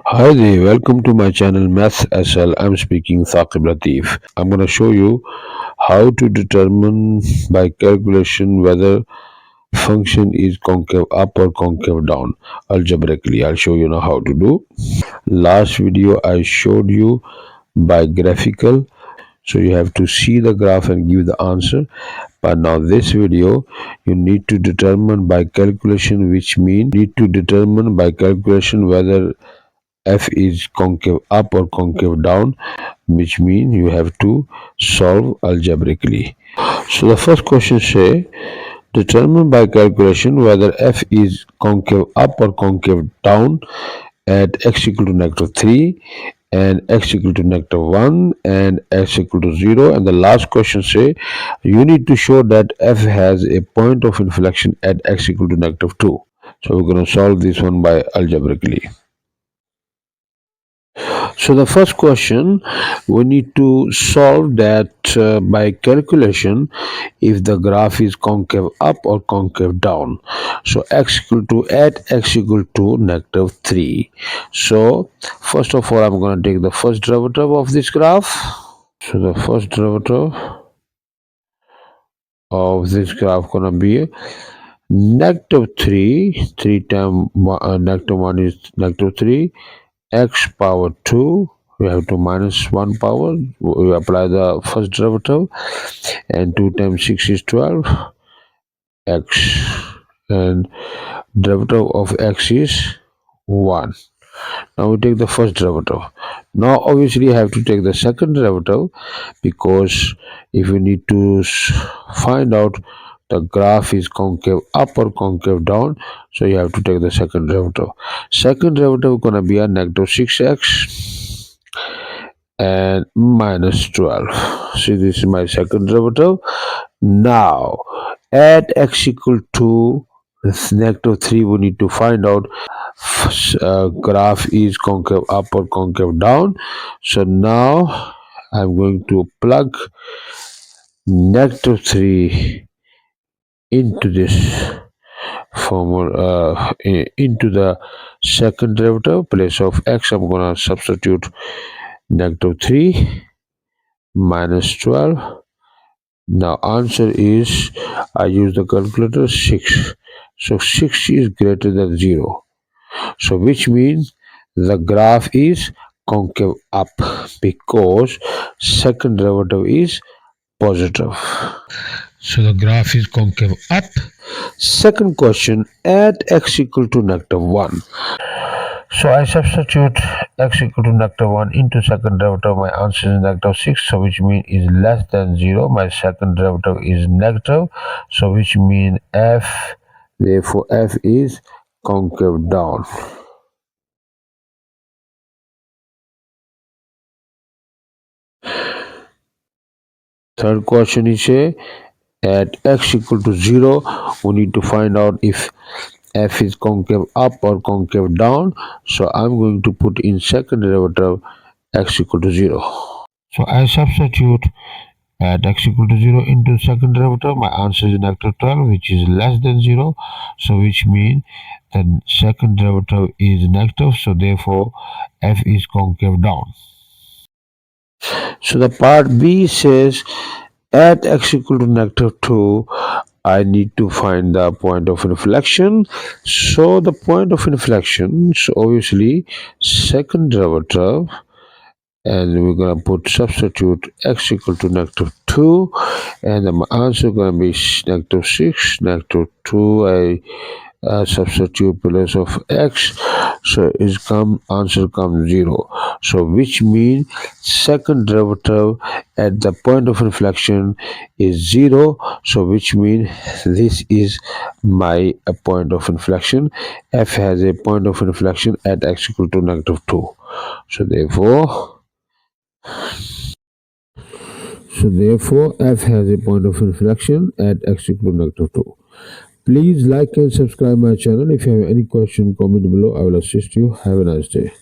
Hi there, welcome to my channel mathssl. I'm speaking Saqib Latif. I'm going to show you how to determine by calculation whether function is concave up or concave down algebraically. I'll show you now how to do. Last video I showed you by graphical, so you have to see the graph and give the answer. But now this video you need to determine by calculation, which means need to determine by calculation whether f is concave up or concave down, which means you have to solve algebraically. So the first question say determine by calculation whether f is concave up or concave down at x equal to -3 and x equal to -1 and x equal to 0. And the last question say you need to show that f has a point of inflection at x equal to -2. So we're going to solve this one by algebraically. So the first question, we need to solve that by calculation if the graph is concave up or concave down. So x equal to at x equal to -3. So first of all, I'm going to take the first derivative of this graph. So the first derivative of this graph going to be -3. 3 times -1 is -3. X power 2, we have to minus 1 power, we apply the first derivative, and 2 times 6 is 12, x, and derivative of x is 1. Now we take the first derivative. Now obviously you have to take the second derivative, because if you need to find out the graph is concave up or concave down, so you have to take the second derivative. Second derivative is going to be a -6x and -12. See, this is my second derivative. Now at x equal to -3, we need to find out graph is concave up or concave down. So now I'm going to plug -3 into this formula, into the second derivative. Place of x, I'm gonna substitute -3 minus 12. Now answer is, I use the calculator, 6. So 6 is greater than 0. So which means the graph is concave up, because second derivative is positive. So the graph is concave up. Second question, at x equal to -1. So I substitute x equal to -1 into second derivative. My answer is -6, so which means is less than 0. My second derivative is negative, so which means f, therefore f is concave down. Third question is at x equal to 0, we need to find out if f is concave up or concave down. So I'm going to put in second derivative x equal to 0. So I substitute at x equal to 0 into second derivative. My answer is -12, which is less than 0. So which means the second derivative is negative. So therefore f is concave down. So the part B says at x equal to -2, I need to find the point of inflection. So the point of inflection, so obviously second derivative, and we're going to put substitute x equal to -2, and the answer is going to be -6, -2. I substitute place of x, so is answer comes 0. So which means second derivative at the point of inflection is 0. So which means this is my point of inflection. F has a point of inflection at x equal to -2. So therefore f has a point of inflection at x equal to -2. Please like and subscribe my channel. If you have any question, comment below. I will assist you. Have a nice day.